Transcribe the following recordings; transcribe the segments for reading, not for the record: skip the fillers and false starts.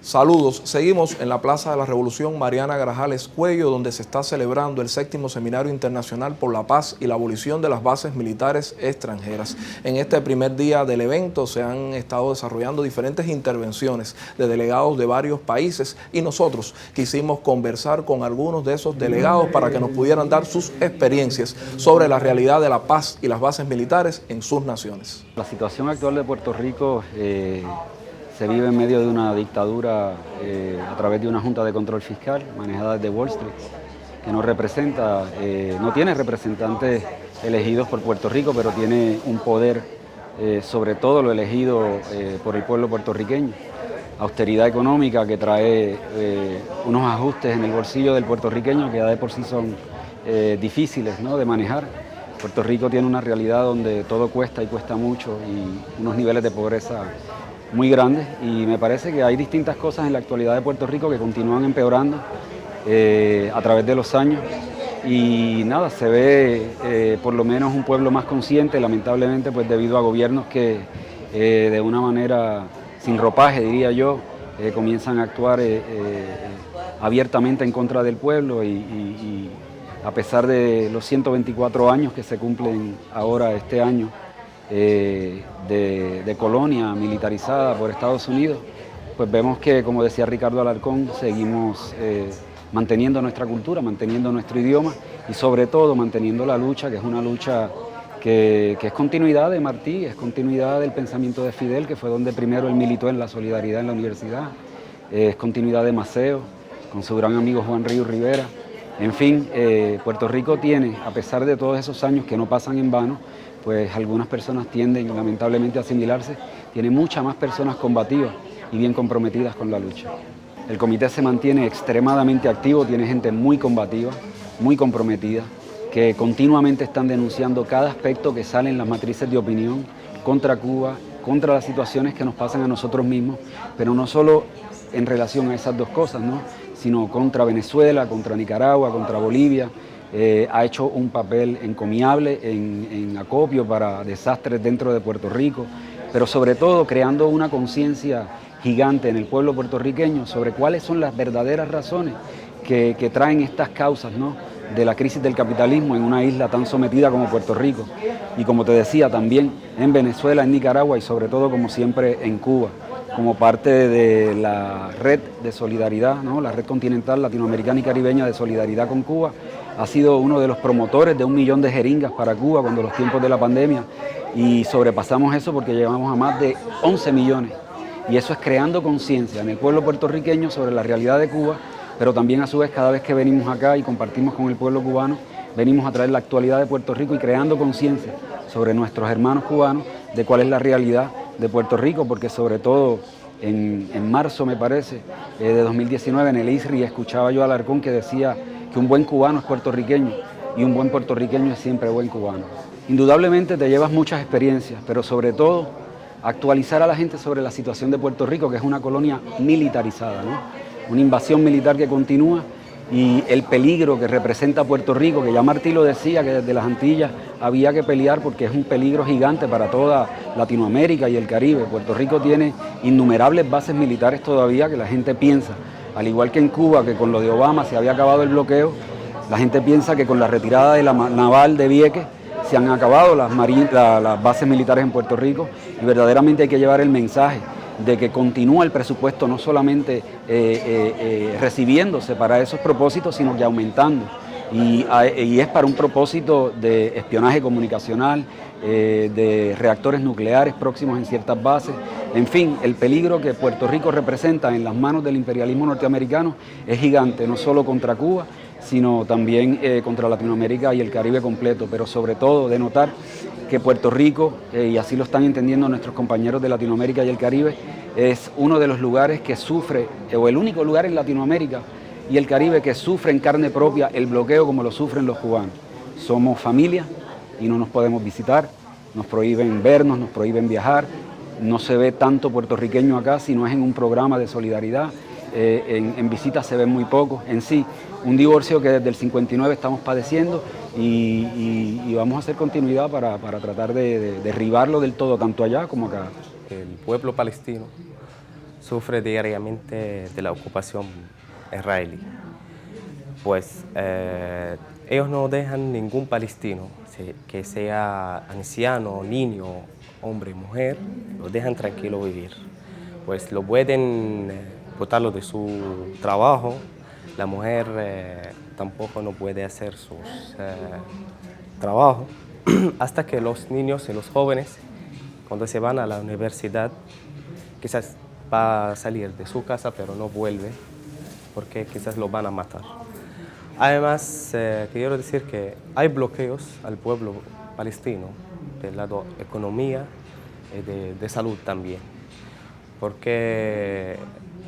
Saludos, seguimos en la Plaza de la Revolución Mariana Grajales Cuello, donde se está celebrando el 7º Seminario Internacional por la Paz y la Abolición de las Bases Militares Extranjeras. En este primer día del evento se han estado desarrollando diferentes intervenciones de delegados de varios países y nosotros quisimos conversar con algunos de esos delegados para que nos pudieran dar sus experiencias sobre la realidad de la paz y las bases militares en sus naciones. La situación actual de Puerto Rico se vive en medio de una dictadura a través de una junta de control fiscal manejada desde Wall Street, que no representa, no tiene representantes elegidos por Puerto Rico, pero tiene un poder sobre todo lo elegido por el pueblo puertorriqueño. Austeridad económica que trae unos ajustes en el bolsillo del puertorriqueño que ya de por sí son difíciles, ¿no?, de manejar. Puerto Rico tiene una realidad donde todo cuesta y cuesta mucho y unos niveles de pobreza muy grandes, y me parece que hay distintas cosas en la actualidad de Puerto Rico que continúan empeorando a través de los años, y nada, se ve por lo menos un pueblo más consciente, lamentablemente, pues debido a gobiernos que de una manera sin ropaje, diría yo, comienzan a actuar abiertamente en contra del pueblo, y a pesar de los 124 años que se cumplen ahora este año de colonia militarizada por Estados Unidos, pues vemos que, como decía Ricardo Alarcón, seguimos manteniendo nuestra cultura, manteniendo nuestro idioma y sobre todo manteniendo la lucha, que es una lucha que es continuidad de Martí, es continuidad del pensamiento de Fidel, que fue donde primero él militó en la solidaridad en la universidad, es continuidad de Maceo, con su gran amigo Juan Ríos Rivera. En fin, Puerto Rico tiene, a pesar de todos esos años que no pasan en vano, pues algunas personas tienden lamentablemente a asimilarse, tiene muchas más personas combativas y bien comprometidas con la lucha. El comité se mantiene extremadamente activo, tiene gente muy combativa, muy comprometida, que continuamente están denunciando cada aspecto que sale en las matrices de opinión contra Cuba, contra las situaciones que nos pasan a nosotros mismos, pero no solo en relación a esas dos cosas, ¿no?, sino contra Venezuela, contra Nicaragua, contra Bolivia. Ha hecho un papel encomiable en acopio para desastres dentro de Puerto Rico, pero sobre todo creando una conciencia gigante en el pueblo puertorriqueño sobre cuáles son las verdaderas razones que traen estas causas, ¿no?, de la crisis del capitalismo en una isla tan sometida como Puerto Rico, y como te decía, también en Venezuela, en Nicaragua y sobre todo, como siempre, en Cuba, como parte de la red de solidaridad, ¿no?, la red continental latinoamericana y caribeña de solidaridad con Cuba. Ha sido uno de los promotores de 1 millón de jeringas para Cuba cuando los tiempos de la pandemia, y sobrepasamos eso porque llegamos a más de 11 millones. Y eso es creando conciencia en el pueblo puertorriqueño sobre la realidad de Cuba, pero también a su vez cada vez que venimos acá y compartimos con el pueblo cubano, venimos a traer la actualidad de Puerto Rico y creando conciencia sobre nuestros hermanos cubanos de cuál es la realidad de Puerto Rico, porque sobre todo en marzo, me parece, de 2019 en el ISRI escuchaba yo a Alarcón que decía que un buen cubano es puertorriqueño y un buen puertorriqueño es siempre buen cubano. Indudablemente te llevas muchas experiencias, pero sobre todo actualizar a la gente sobre la situación de Puerto Rico, que es una colonia militarizada, ¿no?, una invasión militar que continúa, y el peligro que representa Puerto Rico, que ya Martí lo decía, que desde las Antillas había que pelear porque es un peligro gigante para toda Latinoamérica y el Caribe. Puerto Rico tiene innumerables bases militares todavía que la gente piensa, al igual que en Cuba, que con lo de Obama se había acabado el bloqueo, la gente piensa que con la retirada de la naval de Vieques se han acabado las bases militares en Puerto Rico, y verdaderamente hay que llevar el mensaje de que continúa el presupuesto no solamente recibiéndose para esos propósitos, sino que aumentando. Y es para un propósito de espionaje comunicacional, de reactores nucleares próximos en ciertas bases. En fin, el peligro que Puerto Rico representa en las manos del imperialismo norteamericano es gigante, no solo contra Cuba, sino también contra Latinoamérica y el Caribe completo, pero sobre todo de notar que Puerto Rico, y así lo están entendiendo nuestros compañeros de Latinoamérica y el Caribe, es uno de los lugares que sufre, o el único lugar en Latinoamérica y el Caribe que sufre en carne propia el bloqueo como lo sufren los cubanos. Somos familia y no nos podemos visitar, nos prohíben vernos, nos prohíben viajar, no se ve tanto puertorriqueño acá si no es en un programa de solidaridad. En visitas se ven muy pocos. En sí, un divorcio que desde el 59 estamos padeciendo, y vamos a hacer continuidad para tratar de derribarlo del todo, tanto allá como acá. El pueblo palestino sufre diariamente de la ocupación israelí. Pues ellos no dejan ningún palestino, que sea anciano, niño, hombre, mujer, lo dejan tranquilo vivir. Pues lo pueden botarlo de su trabajo, la mujer tampoco no puede hacer sus trabajos, hasta que los niños y los jóvenes, cuando se van a la universidad, quizás va a salir de su casa, pero no vuelve, porque quizás lo van a matar. Además, quiero decir que hay bloqueos al pueblo palestino, del lado economía y de salud también, porque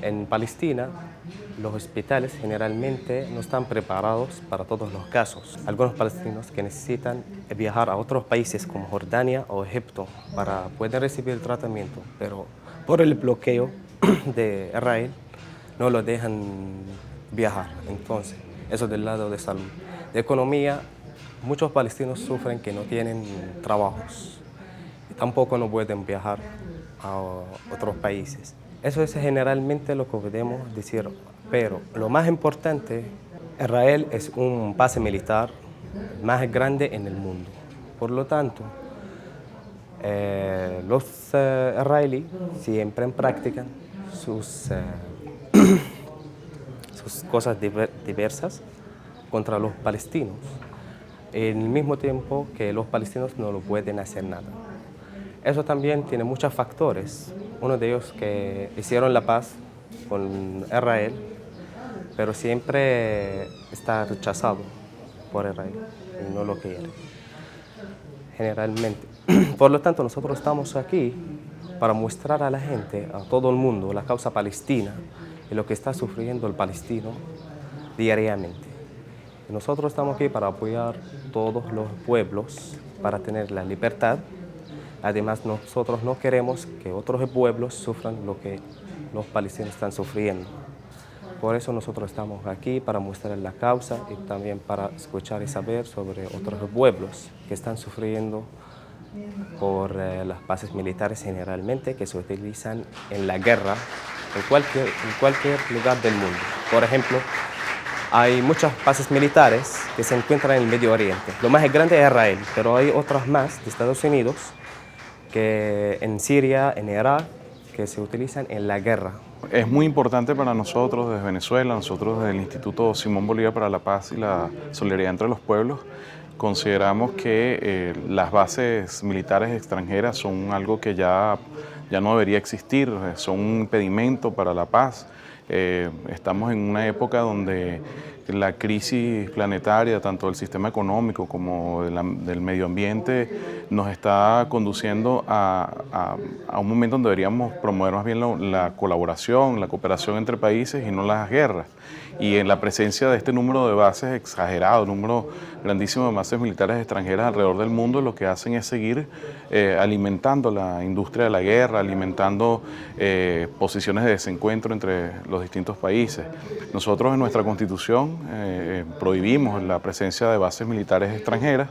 en Palestina los hospitales generalmente no están preparados para todos los casos. Algunos palestinos que necesitan viajar a otros países como Jordania o Egipto para poder recibir tratamiento, pero por el bloqueo de Israel no lo dejan viajar. Entonces, eso del lado de salud. De economía, muchos palestinos sufren que no tienen trabajos y tampoco no pueden viajar a otros países. Eso es generalmente lo que podemos decir, pero lo más importante, Israel es un base militar más grande en el mundo. Por lo tanto, los israelíes siempre practican sus cosas diversas contra los palestinos, en el mismo tiempo que los palestinos no lo pueden hacer nada. Eso también tiene muchos factores, uno de ellos que hicieron la paz con Israel, pero siempre está rechazado por Israel y no lo quiere, generalmente. Por lo tanto, nosotros estamos aquí para mostrar a la gente, a todo el mundo, la causa palestina y lo que está sufriendo el palestino diariamente. Y nosotros estamos aquí para apoyar todos los pueblos, para tener la libertad. Además, nosotros no queremos que otros pueblos sufran lo que los palestinos están sufriendo. Por eso nosotros estamos aquí para mostrar la causa y también para escuchar y saber sobre otros pueblos que están sufriendo por las bases militares generalmente que se utilizan en la guerra en cualquier lugar del mundo. Por ejemplo, hay muchas bases militares que se encuentran en el Medio Oriente. Lo más grande es Israel, pero hay otras más de Estados Unidos que en Siria, en Irak, que se utilizan en la guerra. Es muy importante para nosotros desde Venezuela, nosotros desde el Instituto Simón Bolívar para la Paz y la Solidaridad entre los Pueblos, consideramos que las bases militares extranjeras son algo que ya no debería existir, son un impedimento para la paz. Estamos en una época donde la crisis planetaria, tanto del sistema económico como del medio ambiente, nos está conduciendo a un momento donde deberíamos promover más bien la colaboración, la cooperación entre países y no las guerras. Y en la presencia de este número de bases exagerado, número grandísimo de bases militares extranjeras alrededor del mundo, lo que hacen es seguir alimentando la industria de la guerra, alimentando posiciones de desencuentro entre los distintos países. Nosotros en nuestra Constitución prohibimos la presencia de bases militares extranjeras,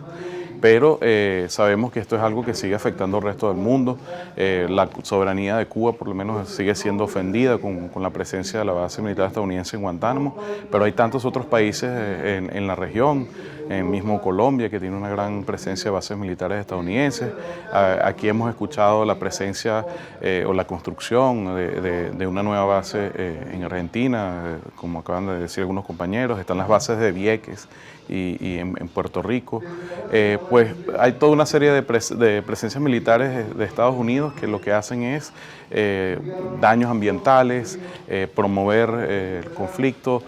pero sabemos que esto es algo que sigue afectando al resto del mundo. La soberanía de Cuba por lo menos sigue siendo ofendida con la presencia de la base militar estadounidense en Guantánamo, pero hay tantos otros países en la región, mismo Colombia, que tiene una gran presencia de bases militares estadounidenses. Aquí hemos escuchado la presencia o la construcción de una nueva base en Argentina, como acaban de decir algunos compañeros. Están las bases de Vieques y en Puerto Rico. Pues hay toda una serie de presencias militares de Estados Unidos que lo que hacen es daños ambientales, promover el conflicto,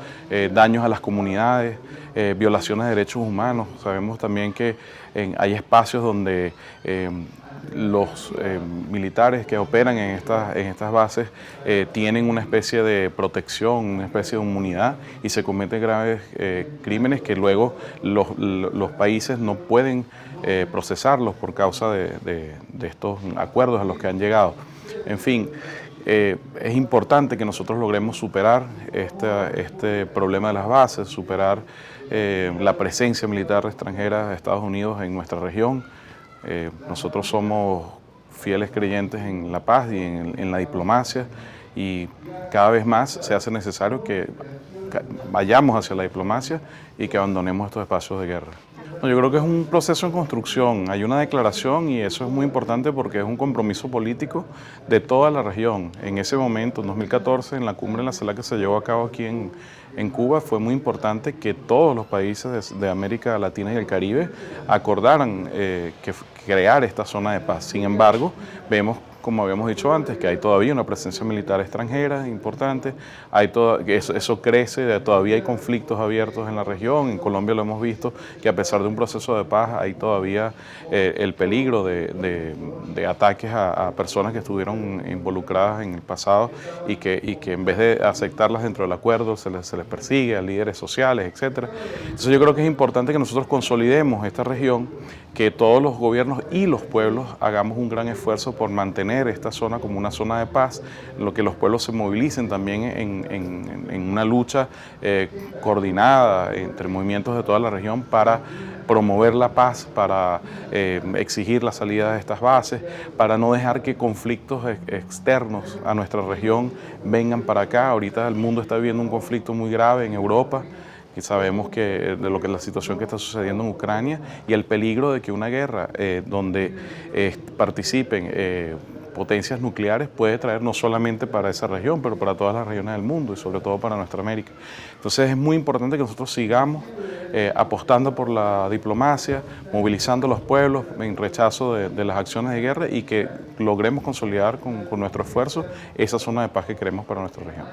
daños a las comunidades, violaciones de derechos humanos. Sabemos también que hay espacios donde los militares que operan en estas bases tienen una especie de protección, una especie de inmunidad, y se cometen graves crímenes que luego los países no pueden procesarlos por causa de estos acuerdos a los que han llegado. En fin, es importante que nosotros logremos superar este problema de las bases, superar la presencia militar extranjera de Estados Unidos en nuestra región. Nosotros somos fieles creyentes en la paz y en la diplomacia, y cada vez más se hace necesario que vayamos hacia la diplomacia y que abandonemos estos espacios de guerra. Yo creo que es un proceso en construcción, hay una declaración y eso es muy importante porque es un compromiso político de toda la región. En ese momento, en 2014, en la cumbre en la CELAC que se llevó a cabo aquí en Cuba, fue muy importante que todos los países de América Latina y el Caribe acordaran crear esta zona de paz. Sin embargo, vemos, como habíamos dicho antes, que hay todavía una presencia militar extranjera importante, eso crece, todavía hay conflictos abiertos en la región. En Colombia lo hemos visto, que a pesar de un proceso de paz hay todavía el peligro de ataques a personas que estuvieron involucradas en el pasado y que en vez de aceptarlas dentro del acuerdo se les persigue a líderes sociales, etc. Entonces yo creo que es importante que nosotros consolidemos esta región, que todos los gobiernos y los pueblos hagamos un gran esfuerzo por mantener esta zona como una zona de paz, en lo que los pueblos se movilicen también en una lucha coordinada entre movimientos de toda la región para promover la paz, para exigir la salida de estas bases, para no dejar que conflictos externos a nuestra región vengan para acá. Ahorita el mundo está viviendo un conflicto muy grave en Europa, y sabemos que de lo que es la situación que está sucediendo en Ucrania y el peligro de que una guerra donde participen potencias nucleares puede traer no solamente para esa región, pero para todas las regiones del mundo y sobre todo para nuestra América. Entonces es muy importante que nosotros sigamos apostando por la diplomacia, movilizando a los pueblos en rechazo de las acciones de guerra y que logremos consolidar con nuestro esfuerzo esa zona de paz que queremos para nuestra región.